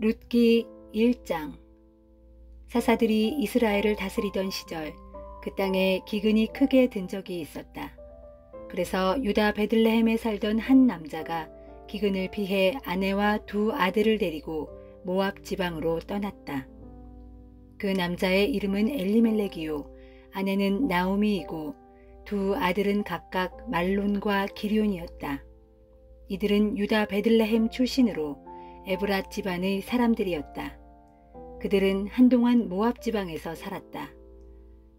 룻기 1장. 사사들이 이스라엘을 다스리던 시절 그 땅에 기근이 크게 든 적이 있었다. 그래서 유다 베들레헴에 살던 한 남자가 기근을 피해 아내와 두 아들을 데리고 모압 지방으로 떠났다. 그 남자의 이름은 엘리멜렉이요 아내는 나오미이고 두 아들은 각각 말론과 기럧이었다. 이들은 유다 베들레헴 출신으로 에브랏 집안의 사람들이었다. 그들은 한동안 모압 지방에서 살았다.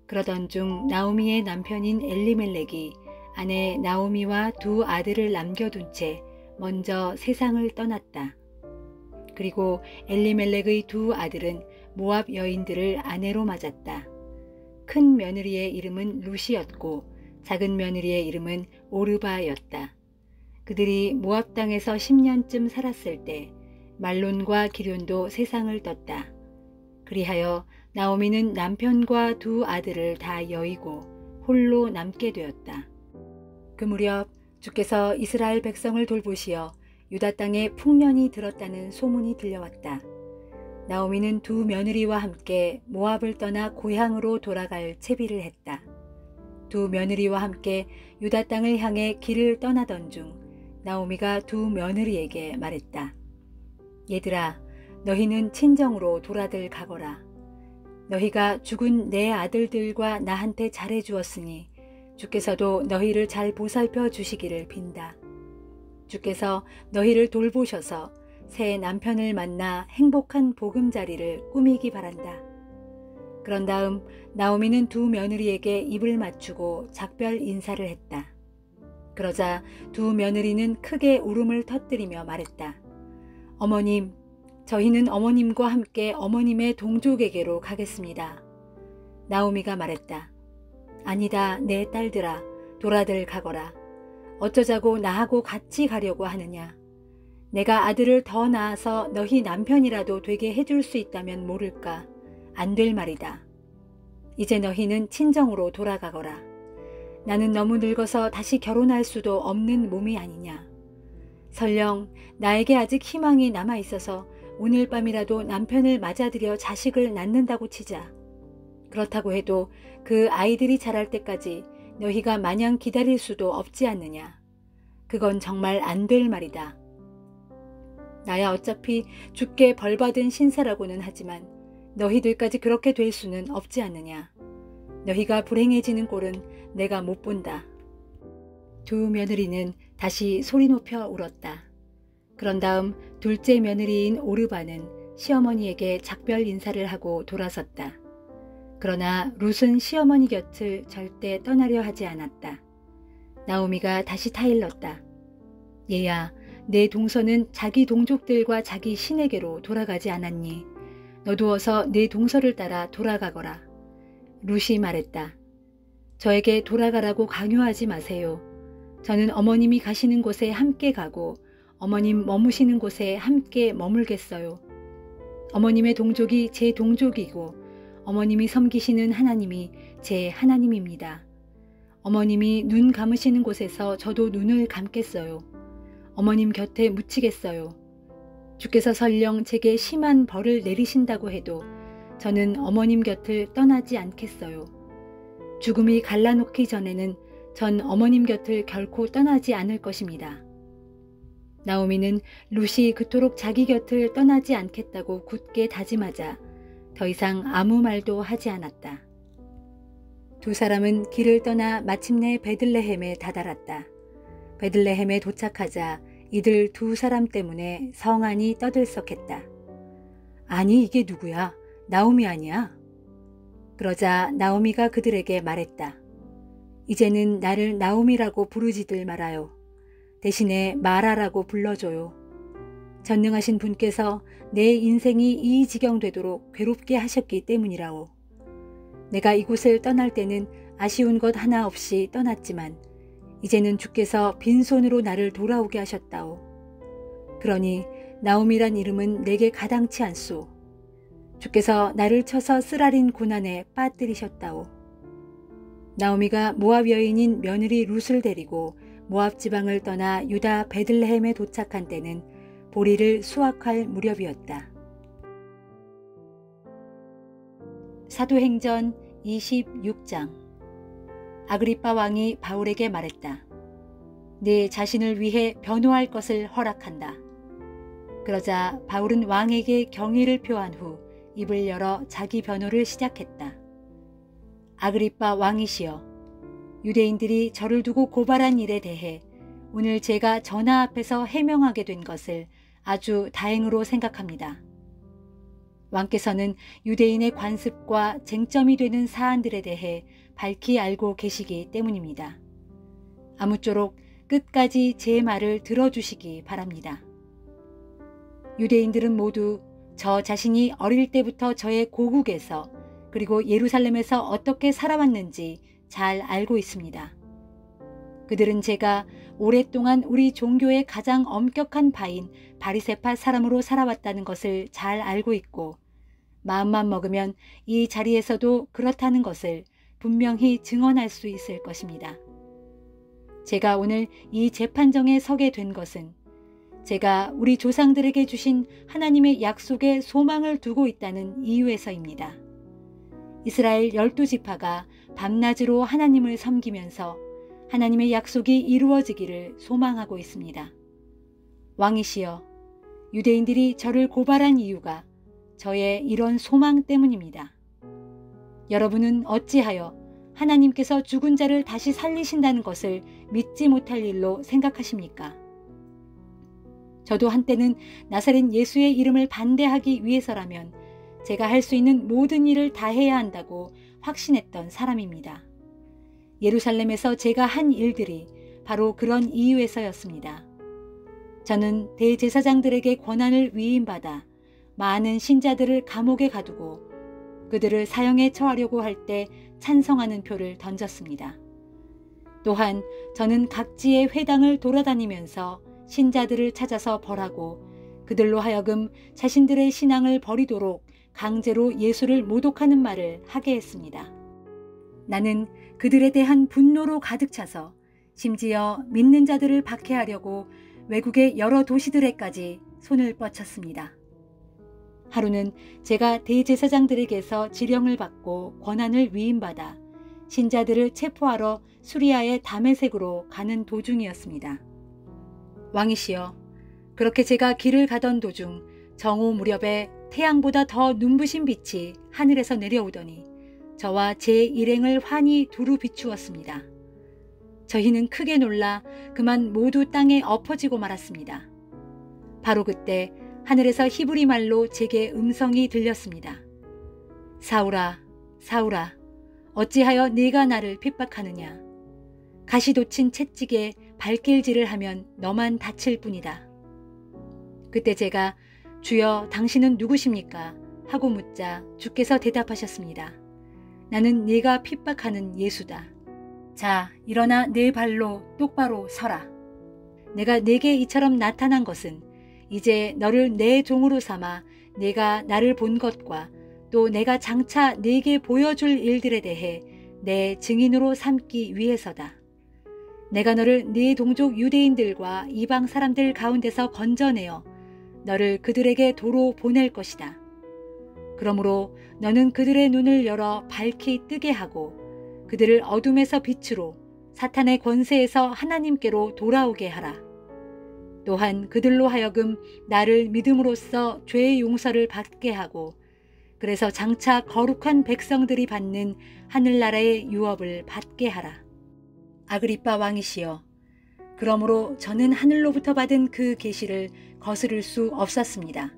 그러던 중 나오미의 남편인 엘리멜렉이 아내 나오미와 두 아들을 남겨둔 채 먼저 세상을 떠났다. 그리고 엘리멜렉의 두 아들은 모압 여인들을 아내로 맞았다. 큰 며느리의 이름은 루시였고 작은 며느리의 이름은 오르바였다. 그들이 모압 땅에서 10년쯤 살았을 때 말론과 기럧도 세상을 떴다. 그리하여 나오미는 남편과 두 아들을 다 여의고 홀로 남게 되었다. 그 무렵 주께서 이스라엘 백성을 돌보시어 유다 땅에 풍년이 들었다는 소문이 들려왔다. 나오미는 두 며느리와 함께 모압을 떠나 고향으로 돌아갈 채비를 했다. 두 며느리와 함께 유다 땅을 향해 길을 떠나던 중 나오미가 두 며느리에게 말했다. 얘들아, 너희는 친정으로 돌아들 가거라. 너희가 죽은 내 아들들과 나한테 잘해주었으니 주께서도 너희를 잘 보살펴 주시기를 빈다. 주께서 너희를 돌보셔서 새 남편을 만나 행복한 보금자리를 꾸미기 바란다. 그런 다음 나오미는 두 며느리에게 입을 맞추고 작별 인사를 했다. 그러자 두 며느리는 크게 울음을 터뜨리며 말했다. 어머님, 저희는 어머님과 함께 어머님의 동족에게로 가겠습니다. 나오미가 말했다. 아니다, 내 딸들아, 돌아들 가거라. 어쩌자고 나하고 같이 가려고 하느냐. 내가 아들을 더 낳아서 너희 남편이라도 되게 해줄 수 있다면 모를까. 안 될 말이다. 이제 너희는 친정으로 돌아가거라. 나는 너무 늙어서 다시 결혼할 수도 없는 몸이 아니냐. 설령 나에게 아직 희망이 남아있어서 오늘 밤이라도 남편을 맞아들여 자식을 낳는다고 치자. 그렇다고 해도 그 아이들이 자랄 때까지 너희가 마냥 기다릴 수도 없지 않느냐. 그건 정말 안 될 말이다. 나야 어차피 죽게 벌받은 신사라고는 하지만 너희들까지 그렇게 될 수는 없지 않느냐. 너희가 불행해지는 꼴은 내가 못 본다. 두 며느리는 다시 소리 높여 울었다. 그런 다음 둘째 며느리인 오르바는 시어머니에게 작별 인사를 하고 돌아섰다. 그러나 룻은 시어머니 곁을 절대 떠나려 하지 않았다. 나오미가 다시 타일렀다. 얘야, 내 동서는 자기 동족들과 자기 신에게로 돌아가지 않았니? 너도 어서 내 동서를 따라 돌아가거라. 룻이 말했다. 저에게 돌아가라고 강요하지 마세요. 저는 어머님이 가시는 곳에 함께 가고 어머님 머무시는 곳에 함께 머물겠어요. 어머님의 동족이 제 동족이고 어머님이 섬기시는 하나님이 제 하나님입니다. 어머님이 눈 감으시는 곳에서 저도 눈을 감겠어요. 어머님 곁에 묻히겠어요. 주께서 설령 제게 심한 벌을 내리신다고 해도 저는 어머님 곁을 떠나지 않겠어요. 죽음이 갈라놓기 전에는 전 어머님 곁을 결코 떠나지 않을 것입니다. 나오미는 룻이 그토록 자기 곁을 떠나지 않겠다고 굳게 다짐하자 더 이상 아무 말도 하지 않았다. 두 사람은 길을 떠나 마침내 베들레헴에 다다랐다. 베들레헴에 도착하자 이들 두 사람 때문에 성안이 떠들썩했다. 아니, 이게 누구야? 나오미 아니야? 그러자 나오미가 그들에게 말했다. 이제는 나를 나오미라고 부르지들 말아요. 대신에 마라라고 불러줘요. 전능하신 분께서 내 인생이 이 지경 되도록 괴롭게 하셨기 때문이라오. 내가 이곳을 떠날 때는 아쉬운 것 하나 없이 떠났지만 이제는 주께서 빈손으로 나를 돌아오게 하셨다오. 그러니 나오미란 이름은 내게 가당치 않소. 주께서 나를 쳐서 쓰라린 고난에 빠뜨리셨다오. 나오미가 모압 여인인 며느리 룻을 데리고 모압 지방을 떠나 유다 베들레헴에 도착한 때는 보리를 수확할 무렵이었다. 사도행전 26장. 아그리빠 왕이 바울에게 말했다. 네 자신을 위해 변호할 것을 허락한다. 그러자 바울은 왕에게 경의를 표한 후 입을 열어 자기 변호를 시작했다. 아그리빠 왕이시여, 유대인들이 저를 두고 고발한 일에 대해 오늘 제가 전하 앞에서 해명하게 된 것을 아주 다행으로 생각합니다. 왕께서는 유대인의 관습과 쟁점이 되는 사안들에 대해 밝히 알고 계시기 때문입니다. 아무쪼록 끝까지 제 말을 들어주시기 바랍니다. 유대인들은 모두 저 자신이 어릴 때부터 저의 고국에서 그리고 예루살렘에서 어떻게 살아왔는지 잘 알고 있습니다. 그들은 제가 오랫동안 우리 종교의 가장 엄격한 바인 바리새파 사람으로 살아왔다는 것을 잘 알고 있고 마음만 먹으면 이 자리에서도 그렇다는 것을 분명히 증언할 수 있을 것입니다. 제가 오늘 이 재판정에 서게 된 것은 제가 우리 조상들에게 주신 하나님의 약속에 소망을 두고 있다는 이유에서입니다. 이스라엘 12지파가 밤낮으로 하나님을 섬기면서 하나님의 약속이 이루어지기를 소망하고 있습니다. 왕이시여, 유대인들이 저를 고발한 이유가 저의 이런 소망 때문입니다. 여러분은 어찌하여 하나님께서 죽은 자를 다시 살리신다는 것을 믿지 못할 일로 생각하십니까? 저도 한때는 나사렛 예수의 이름을 반대하기 위해서라면 제가 할 수 있는 모든 일을 다 해야 한다고 확신했던 사람입니다. 예루살렘에서 제가 한 일들이 바로 그런 이유에서였습니다. 저는 대제사장들에게 권한을 위임받아 많은 신자들을 감옥에 가두고 그들을 사형에 처하려고 할 때 찬성하는 표를 던졌습니다. 또한 저는 각지의 회당을 돌아다니면서 신자들을 찾아서 벌하고 그들로 하여금 자신들의 신앙을 버리도록 강제로 예수를 모독하는 말을 하게 했습니다. 나는 그들에 대한 분노로 가득 차서 심지어 믿는 자들을 박해하려고 외국의 여러 도시들에까지 손을 뻗쳤습니다. 하루는 제가 대제사장들에게서 지령을 받고 권한을 위임받아 신자들을 체포하러 수리아의 다메섹으로 가는 도중이었습니다. 왕이시여, 그렇게 제가 길을 가던 도중 정오 무렵에 태양보다 더 눈부신 빛이 하늘에서 내려오더니 저와 제 일행을 환히 두루 비추었습니다. 저희는 크게 놀라 그만 모두 땅에 엎어지고 말았습니다. 바로 그때 하늘에서 히브리 말로 제게 음성이 들렸습니다. 사울아, 사울아, 어찌하여 네가 나를 핍박하느냐? 가시 돋친 채찍에 발길질을 하면 너만 다칠 뿐이다. 그때 제가 주여 당신은 누구십니까? 하고 묻자 주께서 대답하셨습니다. 나는 네가 핍박하는 예수다. 자, 일어나 네 발로 똑바로 서라. 내가 네게 이처럼 나타난 것은 이제 너를 내 종으로 삼아 내가 나를 본 것과 또 내가 장차 네게 보여줄 일들에 대해 내 증인으로 삼기 위해서다. 내가 너를 네 동족 유대인들과 이방 사람들 가운데서 건져내어 너를 그들에게 도로 보낼 것이다. 그러므로 너는 그들의 눈을 열어 밝히 뜨게 하고 그들을 어둠에서 빛으로 사탄의 권세에서 하나님께로 돌아오게 하라. 또한 그들로 하여금 나를 믿음으로써 죄의 용서를 받게 하고 그래서 장차 거룩한 백성들이 받는 하늘나라의 유업을 받게 하라. 아그리빠 왕이시여, 그러므로 저는 하늘로부터 받은 그 계시를 거스를 수 없었습니다.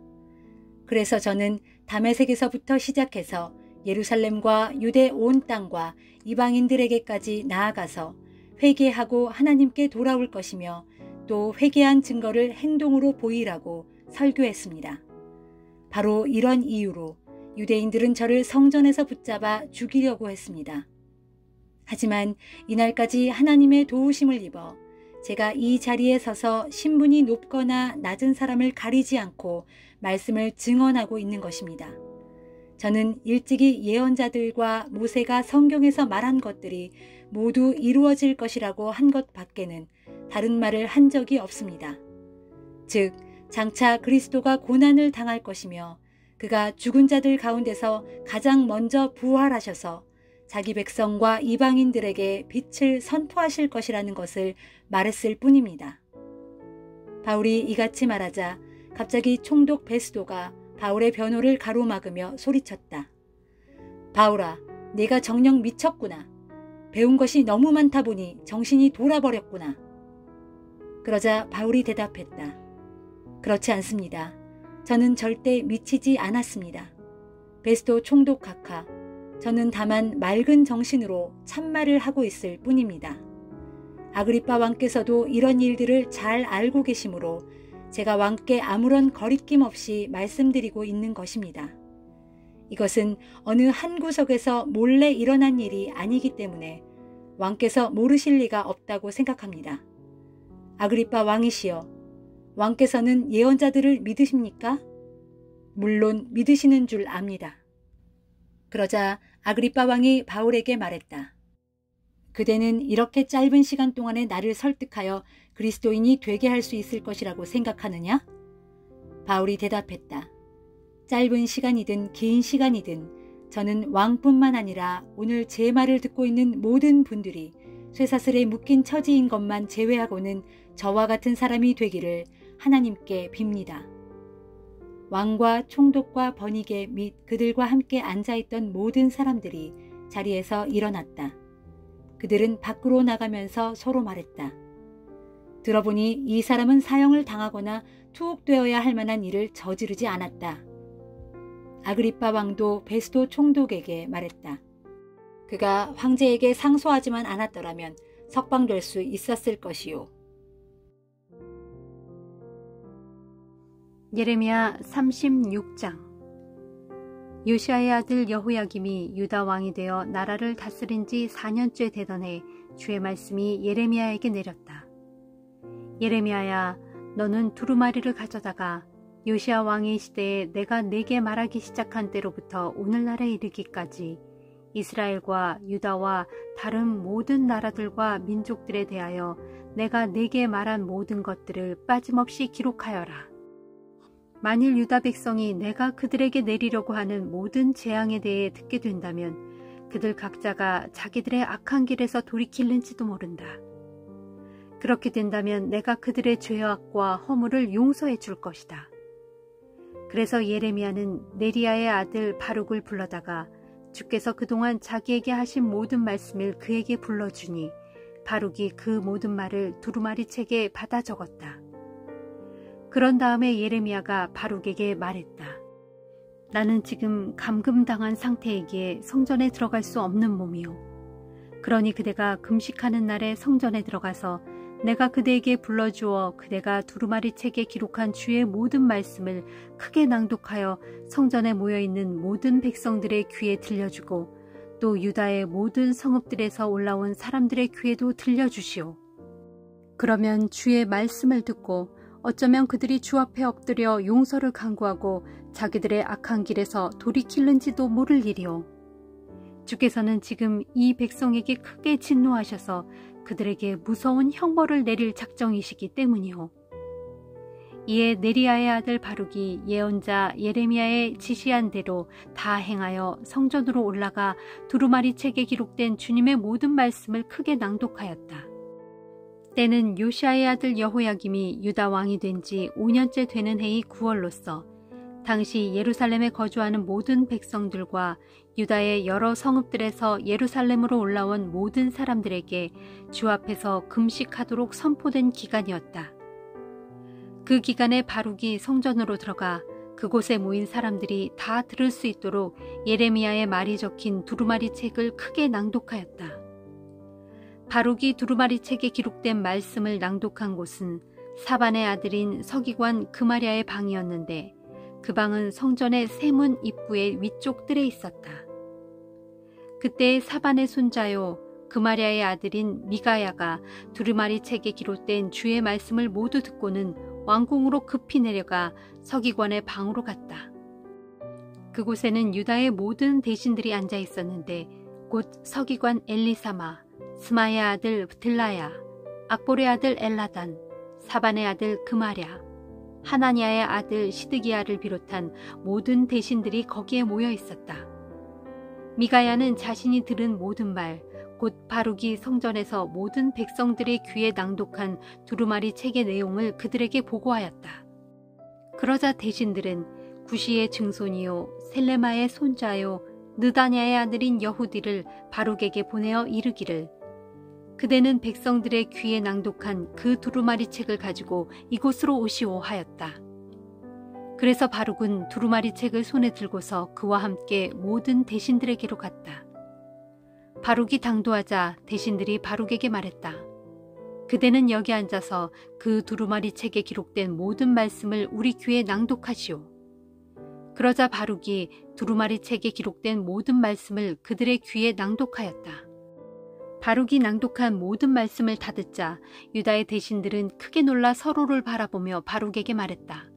그래서 저는 다메섹에서부터 시작해서 예루살렘과 유대 온 땅과 이방인들에게까지 나아가서 회개하고 하나님께 돌아올 것이며 또 회개한 증거를 행동으로 보이라고 설교했습니다. 바로 이런 이유로 유대인들은 저를 성전에서 붙잡아 죽이려고 했습니다. 하지만 이날까지 하나님의 도우심을 입어 제가 이 자리에 서서 신분이 높거나 낮은 사람을 가리지 않고 말씀을 증언하고 있는 것입니다. 저는 일찍이 예언자들과 모세가 성경에서 말한 것들이 모두 이루어질 것이라고 한 것 밖에는 다른 말을 한 적이 없습니다. 즉, 장차 그리스도가 고난을 당할 것이며 그가 죽은 자들 가운데서 가장 먼저 부활하셔서 자기 백성과 이방인들에게 빛을 선포하실 것이라는 것을 말했을 뿐입니다. 바울이 이같이 말하자 갑자기 총독 베스도가 바울의 변호를 가로막으며 소리쳤다. 바울아, 네가 정녕 미쳤구나. 배운 것이 너무 많다 보니 정신이 돌아버렸구나. 그러자 바울이 대답했다. 그렇지 않습니다. 저는 절대 미치지 않았습니다. 베스도 총독 각하, 저는 다만 맑은 정신으로 참말을 하고 있을 뿐입니다. 아그리빠 왕께서도 이런 일들을 잘 알고 계시므로 제가 왕께 아무런 거리낌 없이 말씀드리고 있는 것입니다. 이것은 어느 한 구석에서 몰래 일어난 일이 아니기 때문에 왕께서 모르실 리가 없다고 생각합니다. 아그리빠 왕이시여, 왕께서는 예언자들을 믿으십니까? 물론 믿으시는 줄 압니다. 그러자 아그리빠 왕이 바울에게 말했다. 그대는 이렇게 짧은 시간 동안에 나를 설득하여 그리스도인이 되게 할 수 있을 것이라고 생각하느냐? 바울이 대답했다. 짧은 시간이든 긴 시간이든 저는 왕뿐만 아니라 오늘 제 말을 듣고 있는 모든 분들이 쇠사슬에 묶인 처지인 것만 제외하고는 저와 같은 사람이 되기를 하나님께 빕니다. 왕과 총독과 번이게 및 그들과 함께 앉아있던 모든 사람들이 자리에서 일어났다. 그들은 밖으로 나가면서 서로 말했다. 들어보니 이 사람은 사형을 당하거나 투옥되어야 할 만한 일을 저지르지 않았다. 아그리빠 왕도 베스도 총독에게 말했다. 그가 황제에게 상소하지만 않았더라면 석방될 수 있었을 것이요. 예레미야 36장. 요시아의 아들 여호야김이 유다 왕이 되어 나라를 다스린 지 4년째 되던 해 주의 말씀이 예레미야에게 내렸다. 예레미야야, 너는 두루마리를 가져다가 요시아 왕의 시대에 내가 네게 말하기 시작한 때로부터 오늘날에 이르기까지 이스라엘과 유다와 다른 모든 나라들과 민족들에 대하여 내가 네게 말한 모든 것들을 빠짐없이 기록하여라. 만일 유다 백성이 내가 그들에게 내리려고 하는 모든 재앙에 대해 듣게 된다면 그들 각자가 자기들의 악한 길에서 돌이킬는지도 모른다. 그렇게 된다면 내가 그들의 죄악과 허물을 용서해 줄 것이다. 그래서 예레미야는 네리야의 아들 바룩을 불러다가 주께서 그동안 자기에게 하신 모든 말씀을 그에게 불러주니 바룩이 그 모든 말을 두루마리 책에 받아 적었다. 그런 다음에 예레미야가 바룩에게 말했다. 나는 지금 감금당한 상태이기에 성전에 들어갈 수 없는 몸이요. 그러니 그대가 금식하는 날에 성전에 들어가서 내가 그대에게 불러주어 그대가 두루마리 책에 기록한 주의 모든 말씀을 크게 낭독하여 성전에 모여있는 모든 백성들의 귀에 들려주고 또 유다의 모든 성읍들에서 올라온 사람들의 귀에도 들려주시오. 그러면 주의 말씀을 듣고 어쩌면 그들이 주 앞에 엎드려 용서를 간구하고 자기들의 악한 길에서 돌이킬는지도 모를 일이오. 주께서는 지금 이 백성에게 크게 진노하셔서 그들에게 무서운 형벌을 내릴 작정이시기 때문이오. 이에 네리야의 아들 바룩이 예언자 예레미야의 지시한 대로 다 행하여 성전으로 올라가 두루마리 책에 기록된 주님의 모든 말씀을 크게 낭독하였다. 때는 요시아의 아들 여호야김이 유다 왕이 된 지 5년째 되는 해의 9월로서 당시 예루살렘에 거주하는 모든 백성들과 유다의 여러 성읍들에서 예루살렘으로 올라온 모든 사람들에게 주 앞에서 금식하도록 선포된 기간이었다. 그 기간에 바룩이 성전으로 들어가 그곳에 모인 사람들이 다 들을 수 있도록 예레미야의 말이 적힌 두루마리 책을 크게 낭독하였다. 바룩이 두루마리 책에 기록된 말씀을 낭독한 곳은 사반의 아들인 서기관 그마랴의 방이었는데 그 방은 성전의 세문 입구의 위쪽 뜰에 있었다. 그때 사반의 손자요 그마랴의 아들인 미가야가 두루마리 책에 기록된 주의 말씀을 모두 듣고는 왕궁으로 급히 내려가 서기관의 방으로 갔다. 그곳에는 유다의 모든 대신들이 앉아 있었는데 곧 서기관 엘리사마, 스마의 아들 들라야, 악볼의 아들 엘라단, 사반의 아들 그마랴, 하나니아의 아들 시드기야를 비롯한 모든 대신들이 거기에 모여 있었다. 미가야는 자신이 들은 모든 말, 곧 바룩이 성전에서 모든 백성들의 귀에 낭독한 두루마리 책의 내용을 그들에게 보고하였다. 그러자 대신들은 구시의 증손이요 셀레마의 손자요 느다냐의 아들인 여후디를 바룩에게 보내어 이르기를, 그대는 백성들의 귀에 낭독한 그 두루마리 책을 가지고 이곳으로 오시오 하였다. 그래서 바룩은 두루마리 책을 손에 들고서 그와 함께 모든 대신들에게로 갔다. 바룩이 당도하자 대신들이 바룩에게 말했다. 그대는 여기 앉아서 그 두루마리 책에 기록된 모든 말씀을 우리 귀에 낭독하시오. 그러자 바룩이 두루마리 책에 기록된 모든 말씀을 그들의 귀에 낭독하였다. 바룩이 낭독한 모든 말씀을 다 듣자 유다의 대신들은 크게 놀라 서로를 바라보며 바룩에게 말했다.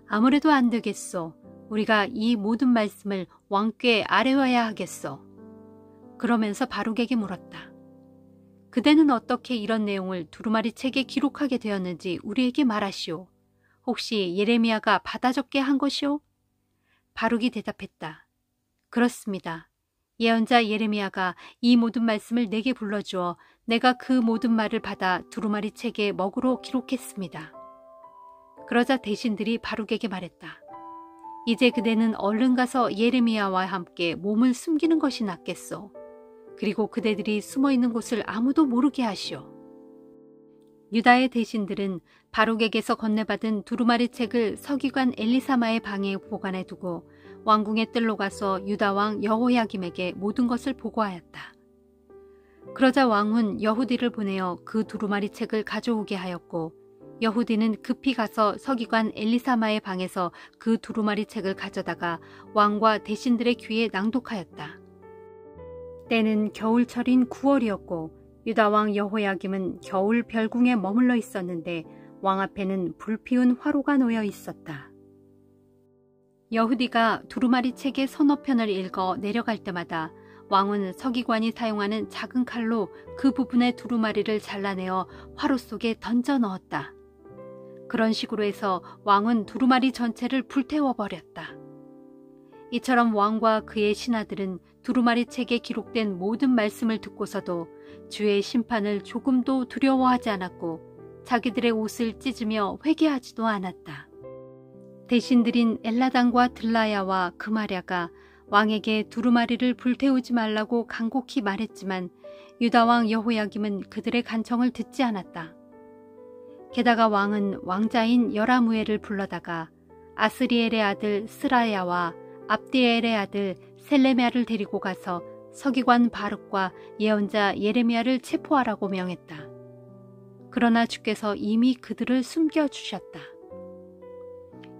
아무래도 안 되겠소. 우리가 이 모든 말씀을 왕께 아뢰어야 하겠소. 그러면서 바룩에게 물었다. 그대는 어떻게 이런 내용을 두루마리 책에 기록하게 되었는지 우리에게 말하시오. 혹시 예레미야가 받아 적게 한 것이오? 바룩이 대답했다. 그렇습니다. 예언자 예레미야가 이 모든 말씀을 내게 불러주어 내가 그 모든 말을 받아 두루마리 책에 먹으로 기록했습니다. 그러자 대신들이 바룩에게 말했다. 이제 그대는 얼른 가서 예레미야와 함께 몸을 숨기는 것이 낫겠소. 그리고 그대들이 숨어있는 곳을 아무도 모르게 하시오. 유다의 대신들은 바룩에게서 건네받은 두루마리 책을 서기관 엘리사마의 방에 보관해 두고 왕궁의 뜰로 가서 유다왕 여호야김에게 모든 것을 보고하였다. 그러자 왕은 여후디를 보내어 그 두루마리 책을 가져오게 하였고, 여후디는 급히 가서 서기관 엘리사마의 방에서 그 두루마리 책을 가져다가 왕과 대신들의 귀에 낭독하였다. 때는 겨울철인 9월이었고 유다왕 여호야김은 겨울 별궁에 머물러 있었는데 왕 앞에는 불피운 화로가 놓여 있었다. 여후디가 두루마리 책의 서너 편을 읽어 내려갈 때마다 왕은 서기관이 사용하는 작은 칼로 그 부분의 두루마리를 잘라내어 화로 속에 던져 넣었다. 그런 식으로 해서 왕은 두루마리 전체를 불태워버렸다. 이처럼 왕과 그의 신하들은 두루마리 책에 기록된 모든 말씀을 듣고서도 주의 심판을 조금도 두려워하지 않았고 자기들의 옷을 찢으며 회개하지도 않았다. 대신들인 엘라단과 들라야와 그마랴가 왕에게 두루마리를 불태우지 말라고 간곡히 말했지만 유다왕 여호야김은 그들의 간청을 듣지 않았다. 게다가 왕은 왕자인 여라무엘을 불러다가 아스리엘의 아들 스라야와 압디엘의 아들 셀레미야를 데리고 가서 서기관 바룩과 예언자 예레미야를 체포하라고 명했다. 그러나 주께서 이미 그들을 숨겨주셨다.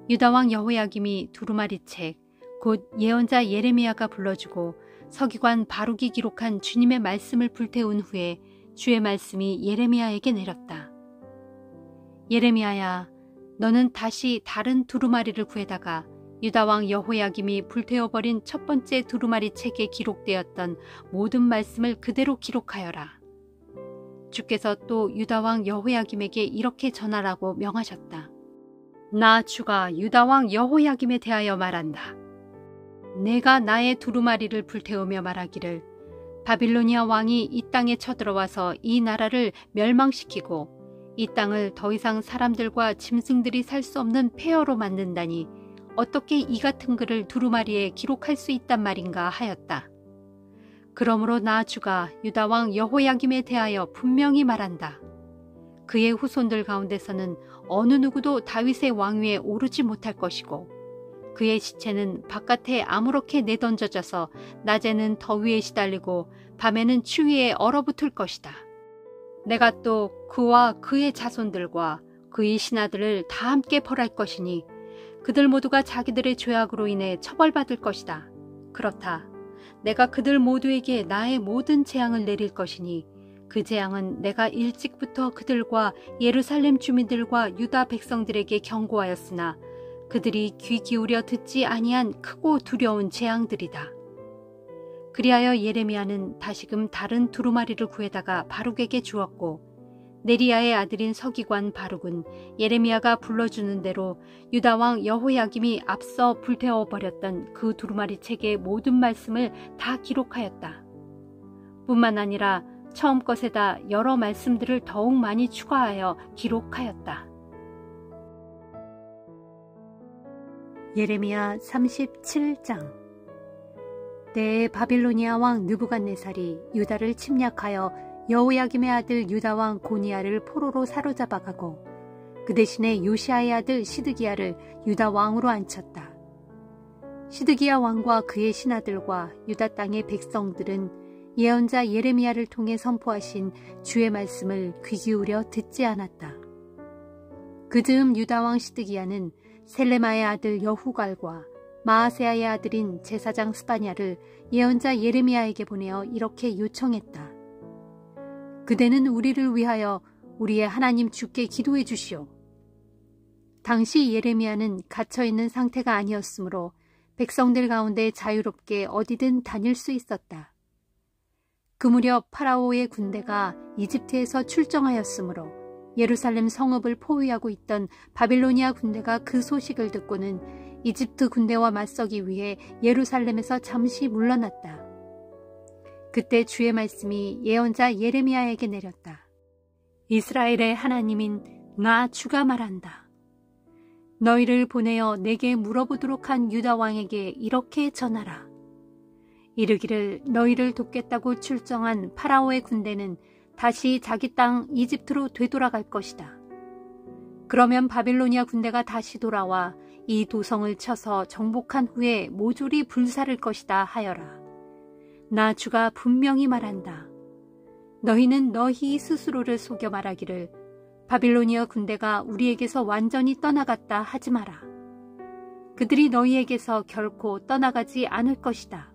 유다왕 여호야김이 두루마리 책, 곧 예언자 예레미야가 불러주고 서기관 바룩이 기록한 주님의 말씀을 불태운 후에 주의 말씀이 예레미야에게 내렸다. 예레미야야, 너는 다시 다른 두루마리를 구해다가 유다왕 여호야김이 불태워버린 첫 번째 두루마리 책에 기록되었던 모든 말씀을 그대로 기록하여라. 주께서 또 유다왕 여호야김에게 이렇게 전하라고 명하셨다. 나 주가 유다왕 여호야김에 대하여 말한다. 내가 나의 두루마리를 불태우며 말하기를 바빌로니아 왕이 이 땅에 쳐들어와서 이 나라를 멸망시키고 이 땅을 더 이상 사람들과 짐승들이 살 수 없는 폐허로 만든다니 어떻게 이 같은 글을 두루마리에 기록할 수 있단 말인가 하였다. 그러므로 나 주가 유다왕 여호야김에 대하여 분명히 말한다. 그의 후손들 가운데서는 어느 누구도 다윗의 왕위에 오르지 못할 것이고 그의 시체는 바깥에 아무렇게 내던져져서 낮에는 더위에 시달리고 밤에는 추위에 얼어붙을 것이다. 내가 또 그와 그의 자손들과 그의 신하들을 다 함께 벌할 것이니 그들 모두가 자기들의 죄악으로 인해 처벌받을 것이다. 그렇다. 내가 그들 모두에게 나의 모든 재앙을 내릴 것이니 그 재앙은 내가 일찍부터 그들과 예루살렘 주민들과 유다 백성들에게 경고하였으나 그들이 귀 기울여 듣지 아니한 크고 두려운 재앙들이다. 그리하여 예레미야는 다시금 다른 두루마리를 구해다가 바룩에게 주었고 네리야의 아들인 서기관 바룩은 예레미야가 불러주는 대로 유다 왕 여호야김이 앞서 불태워버렸던 그 두루마리 책의 모든 말씀을 다 기록하였다. 뿐만 아니라 처음 것에다 여러 말씀들을 더욱 많이 추가하여 기록하였다. 예레미야 37장. 때에 바빌로니아 왕 느부갓네살이 유다를 침략하여 여호야김의 아들 유다 왕 고니야를 포로로 사로잡아가고 그 대신에 요시아의 아들 시드기야를 유다 왕으로 앉혔다. 시드기야 왕과 그의 신하들과 유다 땅의 백성들은 예언자 예레미야를 통해 선포하신 주의 말씀을 귀 기울여 듣지 않았다. 그 즈음 유다 왕 시드기야는 셀레마의 아들 여후갈과 마아세야의 아들인 제사장 스바냐를 예언자 예레미야에게 보내어 이렇게 요청했다. 그대는 우리를 위하여 우리의 하나님 주께 기도해 주시오. 당시 예레미야는 갇혀있는 상태가 아니었으므로 백성들 가운데 자유롭게 어디든 다닐 수 있었다. 그 무렵 파라오의 군대가 이집트에서 출정하였으므로 예루살렘 성읍을 포위하고 있던 바빌로니아 군대가 그 소식을 듣고는 이집트 군대와 맞서기 위해 예루살렘에서 잠시 물러났다. 그때 주의 말씀이 예언자 예레미야에게 내렸다. 이스라엘의 하나님인 나 주가 말한다. 너희를 보내어 내게 물어보도록 한 유다 왕에게 이렇게 전하라. 이르기를 너희를 돕겠다고 출정한 파라오의 군대는 다시 자기 땅 이집트로 되돌아갈 것이다. 그러면 바빌로니아 군대가 다시 돌아와 이 도성을 쳐서 정복한 후에 모조리 불사를 것이다 하여라. 나 주가 분명히 말한다. 너희는 너희 스스로를 속여 말하기를 바빌로니아 군대가 우리에게서 완전히 떠나갔다 하지 마라. 그들이 너희에게서 결코 떠나가지 않을 것이다.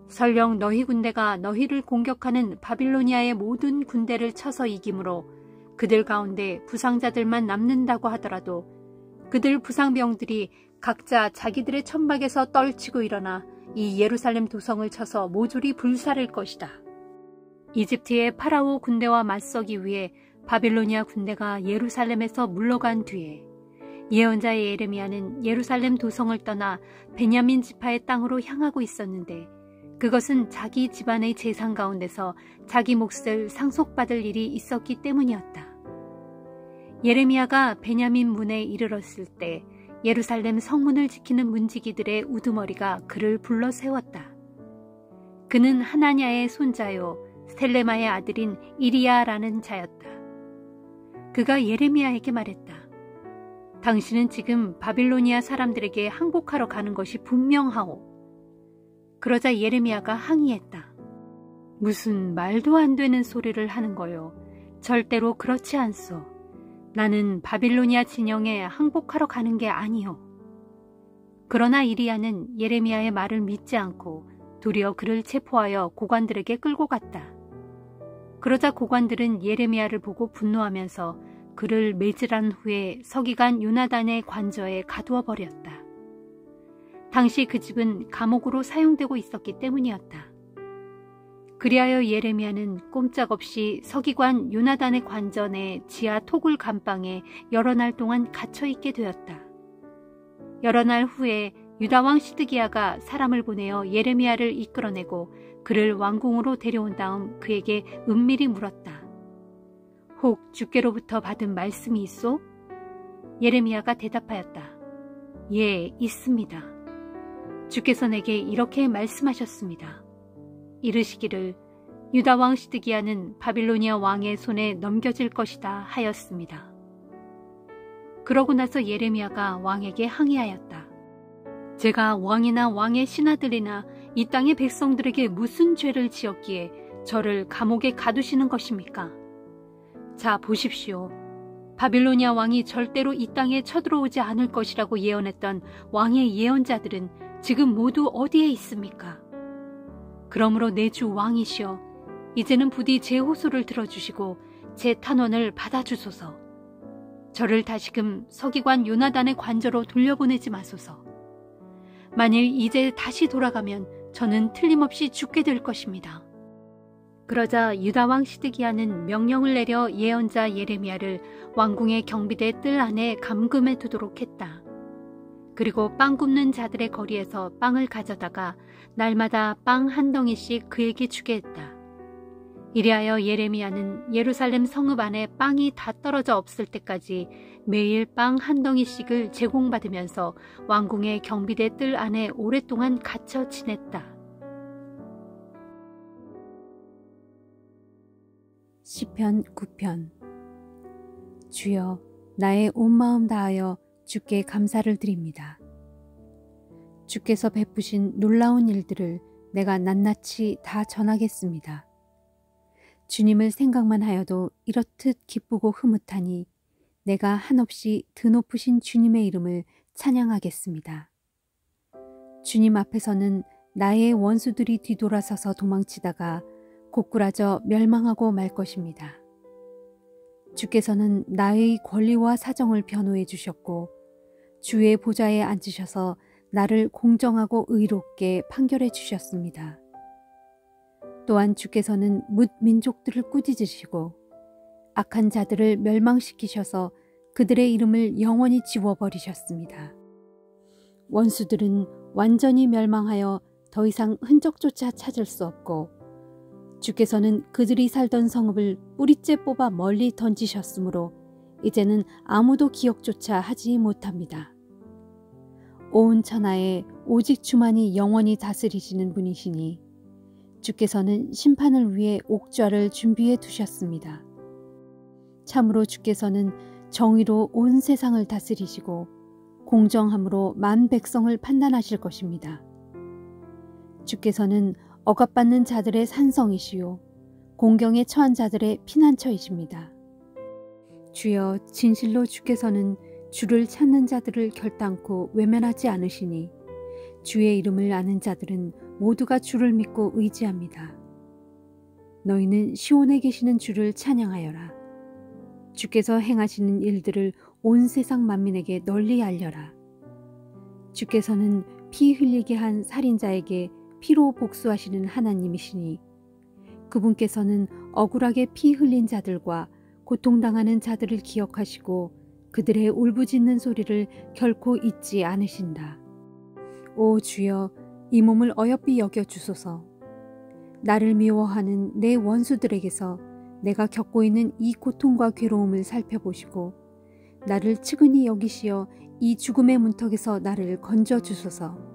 설령 너희 군대가 너희를 공격하는 바빌로니아의 모든 군대를 쳐서 이기므로 그들 가운데 부상자들만 남는다고 하더라도 그들 부상병들이 각자 자기들의 천막에서 떨치고 일어나 이 예루살렘 도성을 쳐서 모조리 불사를 것이다. 이집트의 파라오 군대와 맞서기 위해 바빌로니아 군대가 예루살렘에서 물러간 뒤에 예언자 예레미야는 예루살렘 도성을 떠나 베냐민 지파의 땅으로 향하고 있었는데 그것은 자기 집안의 재산 가운데서 자기 몫을 상속받을 일이 있었기 때문이었다. 예레미야가 베냐민 문에 이르렀을 때 예루살렘 성문을 지키는 문지기들의 우두머리가 그를 불러 세웠다. 그는 하나냐의 손자요 셀레마의 아들인 이리야라는 자였다. 그가 예레미야에게 말했다. 당신은 지금 바빌로니아 사람들에게 항복하러 가는 것이 분명하오. 그러자 예레미야가 항의했다. 무슨 말도 안 되는 소리를 하는 거요. 절대로 그렇지 않소. 나는 바빌로니아 진영에 항복하러 가는 게 아니오. 그러나 이리야는 예레미야의 말을 믿지 않고 도리어 그를 체포하여 고관들에게 끌고 갔다. 그러자 고관들은 예레미야를 보고 분노하면서 그를 매질한 후에 서기관 요나단의 관저에 가두어 버렸다. 당시 그 집은 감옥으로 사용되고 있었기 때문이었다. 그리하여 예레미야는 꼼짝없이 서기관 요나단의 관저 내 지하 토굴 감방에 여러 날 동안 갇혀있게 되었다. 여러 날 후에 유다왕 시드기야가 사람을 보내어 예레미야를 이끌어내고 그를 왕궁으로 데려온 다음 그에게 은밀히 물었다. 혹 주께로부터 받은 말씀이 있소? 예레미야가 대답하였다. 예, 있습니다. 주께서 내게 이렇게 말씀하셨습니다. 이르시기를 유다 왕 시드기야는 바빌로니아 왕의 손에 넘겨질 것이다 하였습니다. 그러고 나서 예레미야가 왕에게 항의하였다. 제가 왕이나 왕의 신하들이나 이 땅의 백성들에게 무슨 죄를 지었기에 저를 감옥에 가두시는 것입니까? 자, 보십시오. 바빌로니아 왕이 절대로 이 땅에 쳐들어오지 않을 것이라고 예언했던 왕의 예언자들은 지금 모두 어디에 있습니까? 그러므로 내 주 왕이시여, 이제는 부디 제 호소를 들어주시고 제 탄원을 받아주소서. 저를 다시금 서기관 요나단의 관저로 돌려보내지 마소서. 만일 이제 다시 돌아가면 저는 틀림없이 죽게 될 것입니다. 그러자 유다왕 시드기야는 명령을 내려 예언자 예레미야를 왕궁의 경비대 뜰 안에 감금해 두도록 했다. 그리고 빵 굽는 자들의 거리에서 빵을 가져다가 날마다 빵 한 덩이씩 그에게 주게 했다. 이리하여 예레미야는 예루살렘 성읍 안에 빵이 다 떨어져 없을 때까지 매일 빵 한 덩이씩을 제공받으면서 왕궁의 경비대 뜰 안에 오랫동안 갇혀 지냈다. 시편 9편. 주여, 나의 온 마음 다하여 주께 감사를 드립니다. 주께서 베푸신 놀라운 일들을 내가 낱낱이 다 전하겠습니다. 주님을 생각만 하여도 이렇듯 기쁘고 흐뭇하니 내가 한없이 드높으신 주님의 이름을 찬양하겠습니다. 주님 앞에서는 나의 원수들이 뒤돌아서서 도망치다가 고꾸라져 멸망하고 말 것입니다. 주께서는 나의 권리와 사정을 변호해 주셨고 주의 보좌에 앉으셔서 나를 공정하고 의롭게 판결해 주셨습니다. 또한 주께서는 뭇 민족들을 꾸짖으시고 악한 자들을 멸망시키셔서 그들의 이름을 영원히 지워버리셨습니다. 원수들은 완전히 멸망하여 더 이상 흔적조차 찾을 수 없고 주께서는 그들이 살던 성읍을 뿌리째 뽑아 멀리 던지셨으므로 이제는 아무도 기억조차 하지 못합니다. 온 천하에 오직 주만이 영원히 다스리시는 분이시니 주께서는 심판을 위해 옥좌를 준비해 두셨습니다. 참으로 주께서는 정의로 온 세상을 다스리시고 공정함으로 만 백성을 판단하실 것입니다. 주께서는 억압받는 자들의 산성이시요 공경에 처한 자들의 피난처이십니다. 주여, 진실로 주께서는 주를 찾는 자들을 결단코 외면하지 않으시니 주의 이름을 아는 자들은 모두가 주를 믿고 의지합니다. 너희는 시온에 계시는 주를 찬양하여라. 주께서 행하시는 일들을 온 세상 만민에게 널리 알려라. 주께서는 피 흘리게 한 살인자에게 피로 복수하시는 하나님이시니 그분께서는 억울하게 피 흘린 자들과 고통당하는 자들을 기억하시고 그들의 울부짖는 소리를 결코 잊지 않으신다. 오 주여, 이 몸을 어여삐 여겨 주소서. 나를 미워하는 내 원수들에게서 내가 겪고 있는 이 고통과 괴로움을 살펴보시고 나를 측은히 여기시어 이 죽음의 문턱에서 나를 건져 주소서.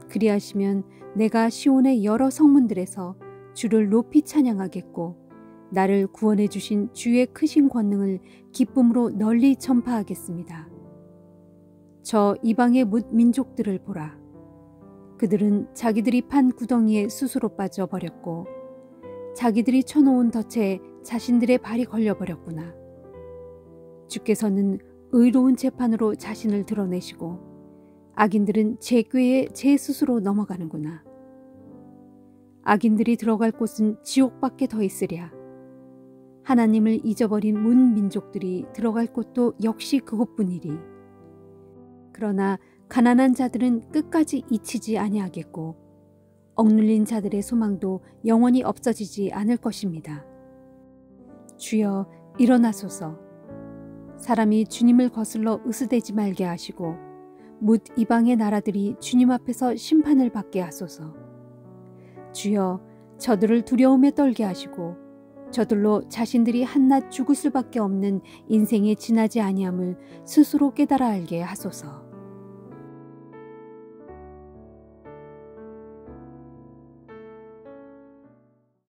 그리하시면 내가 시온의 여러 성문들에서 주를 높이 찬양하겠고 나를 구원해 주신 주의 크신 권능을 기쁨으로 널리 전파하겠습니다. 저 이방의 뭇 민족들을 보라. 그들은 자기들이 판 구덩이에 스스로 빠져버렸고 자기들이 쳐놓은 덫에 자신들의 발이 걸려버렸구나. 주께서는 의로운 재판으로 자신을 드러내시고 악인들은 제 꾀에 제 스스로 넘어가는구나. 악인들이 들어갈 곳은 지옥밖에 더 있으랴. 하나님을 잊어버린 문 민족들이 들어갈 곳도 역시 그곳뿐이리. 그러나 가난한 자들은 끝까지 잊히지 아니하겠고 억눌린 자들의 소망도 영원히 없어지지 않을 것입니다. 주여, 일어나소서. 사람이 주님을 거슬러 으스대지 말게 하시고 뭇 이방의 나라들이 주님 앞에서 심판을 받게 하소서. 주여, 저들을 두려움에 떨게 하시고 저들로 자신들이 한낱 죽을 수밖에 없는 인생에 지나지 아니함을 스스로 깨달아 알게 하소서.